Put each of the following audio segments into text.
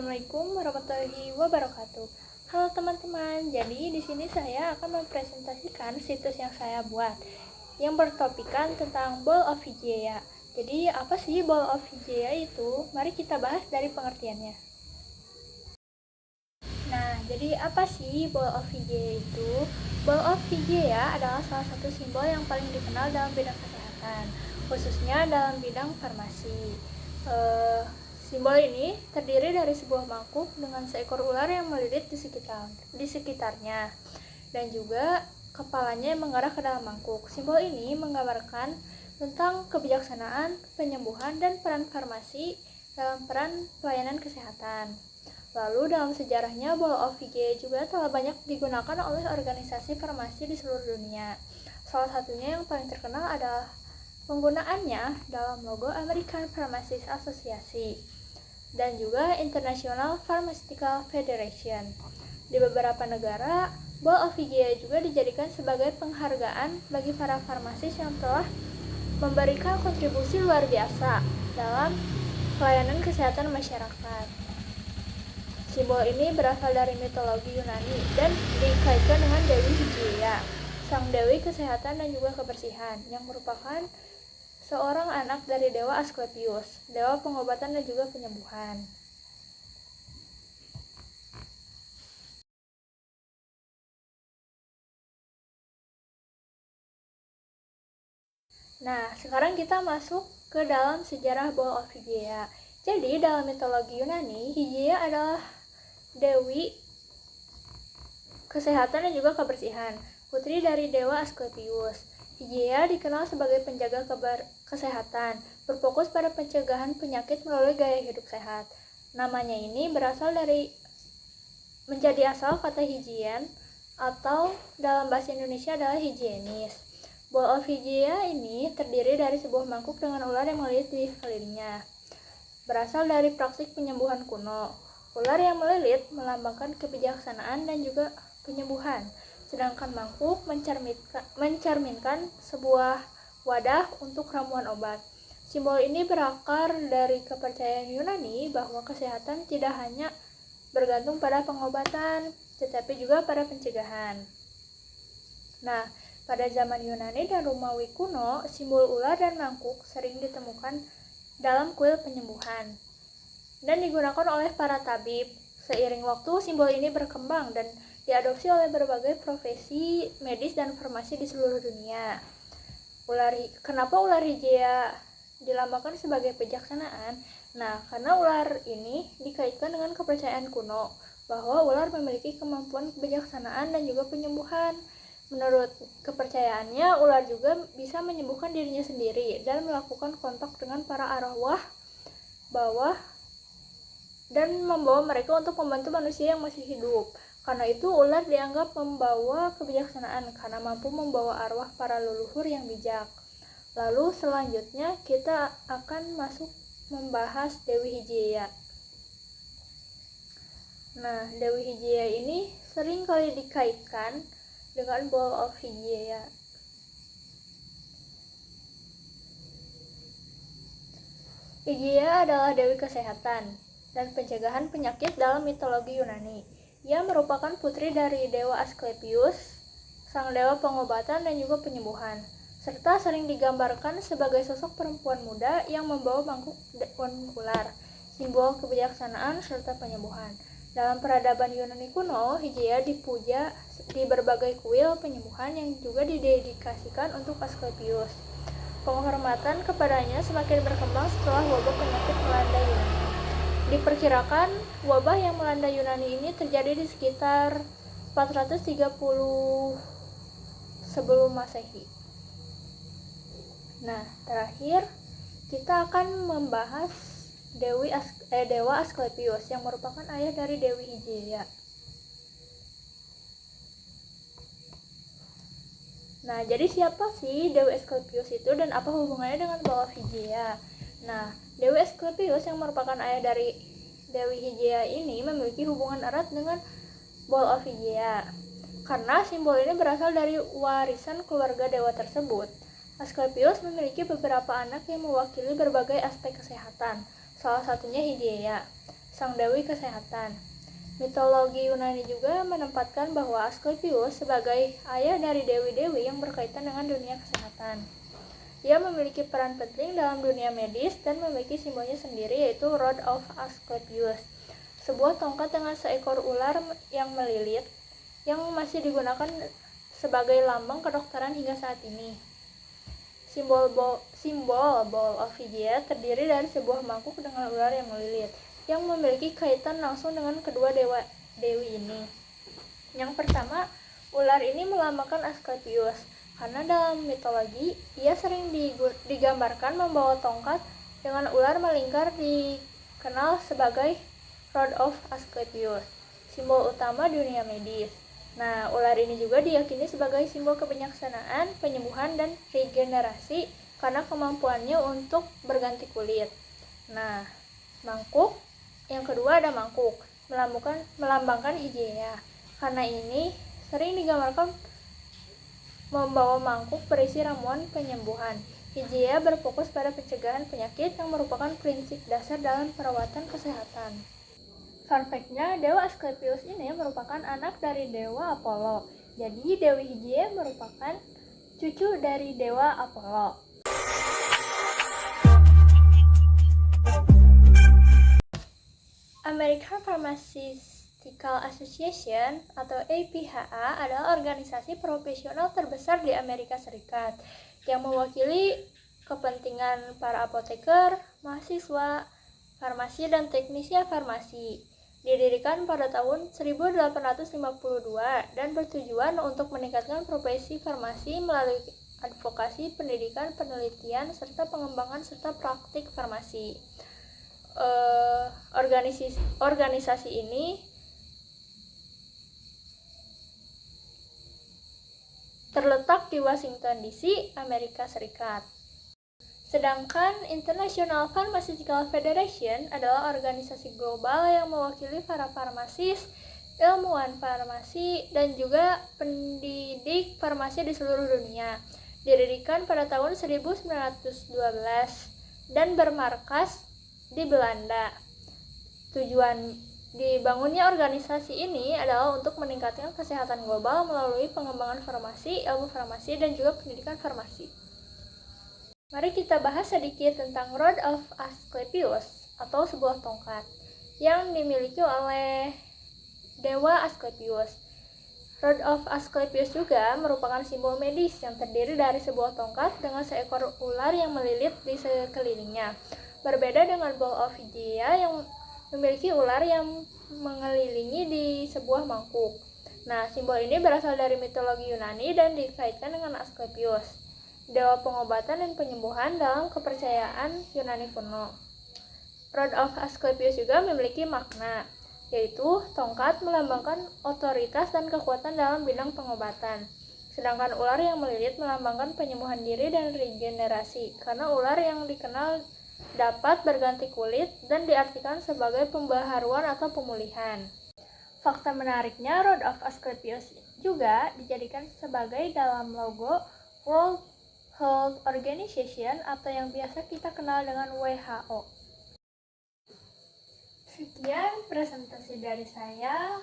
Assalamualaikum warahmatullahi wabarakatuh. Halo teman-teman, jadi di sini saya akan mempresentasikan situs yang saya buat yang bertopikan tentang Ball of Hijaya. Jadi apa sih Ball of Hijaya itu? Mari kita bahas dari pengertiannya. Nah, jadi apa sih Ball of Hijaya itu? Ball of Hijaya adalah salah satu simbol yang paling dikenal dalam bidang kesehatan, khususnya dalam bidang farmasi. Simbol ini terdiri dari sebuah mangkuk dengan seekor ular yang melilit di sekitarnya, dan juga kepalanya yang mengarah ke dalam mangkuk. Simbol ini menggambarkan tentang kebijaksanaan, penyembuhan, dan peran farmasi dalam peran pelayanan kesehatan. Lalu dalam sejarahnya, Ball of Hijaya juga telah banyak digunakan oleh organisasi farmasi di seluruh dunia. Salah satunya yang paling terkenal adalah penggunaannya dalam logo American Pharmacists Association dan juga International Pharmaceutical Federation. Di beberapa negara, Ball of Hijaya juga dijadikan sebagai penghargaan bagi para farmasis yang telah memberikan kontribusi luar biasa dalam pelayanan kesehatan masyarakat. Simbol ini berasal dari mitologi Yunani dan dikaitkan dengan Dewi Hijaya, sang dewi kesehatan dan juga kebersihan, yang merupakan seorang anak dari Dewa Asklepios, dewa pengobatan dan juga penyembuhan. Nah, sekarang kita masuk ke dalam sejarah Ball of Hijaya. Jadi, dalam mitologi Yunani, Hijaya adalah dewi kesehatan dan juga kebersihan, putri dari Dewa Asklepios. Hijaya dikenal sebagai penjaga kesehatan, berfokus pada pencegahan penyakit melalui gaya hidup sehat. Namanya ini berasal dari menjadi asal kata higien atau dalam bahasa Indonesia adalah higienis. Ball of Hijaya ini terdiri dari sebuah mangkuk dengan ular yang melilit di sekelilingnya. Berasal dari praktik penyembuhan kuno. Ular yang melilit melambangkan kebijaksanaan dan juga penyembuhan, sedangkan mangkuk mencerminkan sebuah wadah untuk ramuan obat. Simbol ini berakar dari kepercayaan Yunani bahwa kesehatan tidak hanya bergantung pada pengobatan, tetapi juga pada pencegahan. Nah, pada zaman Yunani dan Romawi kuno, simbol ular dan mangkuk sering ditemukan dalam kuil penyembuhan dan digunakan oleh para tabib. Seiring waktu, simbol ini berkembang dan diadopsi oleh berbagai profesi medis dan farmasi di seluruh dunia. Kenapa ular hijaya dilambangkan sebagai kebijaksanaan? Nah, karena ular ini dikaitkan dengan kepercayaan kuno bahwa ular memiliki kemampuan kebijaksanaan dan juga penyembuhan. Menurut kepercayaannya, ular juga bisa menyembuhkan dirinya sendiri dan melakukan kontak dengan para arwah bawah dan membawa mereka untuk membantu manusia yang masih hidup. Karena itu, ular dianggap membawa kebijaksanaan karena mampu membawa arwah para leluhur yang bijak. Lalu selanjutnya kita akan masuk membahas Dewi Hijaya. Nah, Dewi Hijaya ini sering kali dikaitkan dengan Ball of Hijaya. Hijaya adalah dewi kesehatan dan pencegahan penyakit dalam mitologi Yunani. Ia merupakan putri dari Dewa Asklepios, sang dewa pengobatan dan juga penyembuhan, serta sering digambarkan sebagai sosok perempuan muda yang membawa mangkuk daun ular, simbol kebijaksanaan serta penyembuhan. Dalam peradaban Yunani kuno, Hijaya dipuja di berbagai kuil penyembuhan yang juga didedikasikan untuk Asklepios. Penghormatan kepadanya semakin berkembang setelah wabah penyakit melanda Yunani. Diperkirakan wabah yang melanda Yunani ini terjadi di sekitar 430 sebelum Masehi. Nah, terakhir kita akan membahas Dewa Asklepios yang merupakan ayah dari Dewi Hijaya. Nah, jadi siapa sih Dewi Asklepios itu dan apa hubungannya dengan Ball of Hijaya? Nah, Dewi Asklepios yang merupakan ayah dari Dewi Hijaya ini memiliki hubungan erat dengan Ball of Hijaya karena simbol ini berasal dari warisan keluarga dewa tersebut. Asklepios memiliki beberapa anak yang mewakili berbagai aspek kesehatan, salah satunya Hijaya. sang dewi kesehatan. Mitologi Yunani juga menempatkan bahwa Asklepios sebagai ayah dari dewi-dewi yang berkaitan dengan dunia kesehatan. Ia memiliki peran penting dalam dunia medis dan memiliki simbolnya sendiri, yaitu Rod of Asclepius, sebuah tongkat dengan seekor ular yang melilit yang masih digunakan sebagai lambang kedokteran hingga saat ini. Simbol Bowl of Hygiea terdiri dari sebuah mangkuk dengan ular yang melilit, yang memiliki kaitan langsung dengan kedua dewi ini. Yang pertama, ular ini melambangkan Asklepios, karena dalam mitologi, ia sering digambarkan membawa tongkat dengan ular melingkar dikenal sebagai Rod of Asclepius, simbol utama dunia medis. Nah, ular ini juga diyakini sebagai simbol kebijaksanaan, penyembuhan, dan regenerasi karena kemampuannya untuk berganti kulit. Nah, mangkuk, yang kedua ada mangkuk, melambangkan Hygiea. Karena ini sering digambarkan membawa mangkuk berisi ramuan penyembuhan. Hygiea berfokus pada pencegahan penyakit yang merupakan prinsip dasar dalam perawatan kesehatan. Fun fact-nya, Dewa Asklepios ini merupakan anak dari Dewa Apollo. Jadi, Dewi Hygiea merupakan cucu dari Dewa Apollo. American Pharmaceutical Association atau APHA adalah organisasi profesional terbesar di Amerika Serikat yang mewakili kepentingan para apoteker, mahasiswa farmasi, dan teknisi farmasi. Didirikan pada tahun 1852 dan bertujuan untuk meningkatkan profesi farmasi melalui advokasi, pendidikan, penelitian, serta pengembangan serta praktik farmasi. Organisasi ini terletak di Washington DC, Amerika Serikat. Sedangkan International Pharmaceutical Federation adalah organisasi global yang mewakili para farmasis, ilmuwan farmasi, dan juga pendidik farmasi di seluruh dunia. Didirikan pada tahun 1912 dan bermarkas di Belanda. Tujuan dibangunnya organisasi ini adalah untuk meningkatkan kesehatan global melalui pengembangan farmasi, ilmu farmasi, dan juga pendidikan farmasi. Mari kita bahas sedikit tentang Rod of Asclepius atau sebuah tongkat yang dimiliki oleh Dewa Asklepios. Rod of Asclepius juga merupakan simbol medis yang terdiri dari sebuah tongkat dengan seekor ular yang melilit di sekelilingnya. Berbeda dengan Bowl of Hygiea yang memiliki ular yang mengelilingi di sebuah mangkuk. Nah, simbol ini berasal dari mitologi Yunani dan dikaitkan dengan Asklepios, dewa pengobatan dan penyembuhan dalam kepercayaan Yunani kuno. Rod of Asclepius juga memiliki makna, yaitu tongkat melambangkan otoritas dan kekuatan dalam bidang pengobatan. Sedangkan ular yang melilit melambangkan penyembuhan diri dan regenerasi, karena ular yang dikenal dapat berganti kulit dan diartikan sebagai pembaharuan atau pemulihan. Fakta menariknya, Rod of Asclepius juga dijadikan sebagai dalam logo World Health Organization atau yang biasa kita kenal dengan WHO. Sekian presentasi dari saya.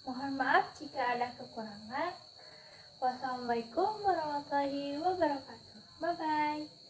Mohon maaf jika ada kekurangan. Wassalamualaikum warahmatullahi wabarakatuh. Bye-bye.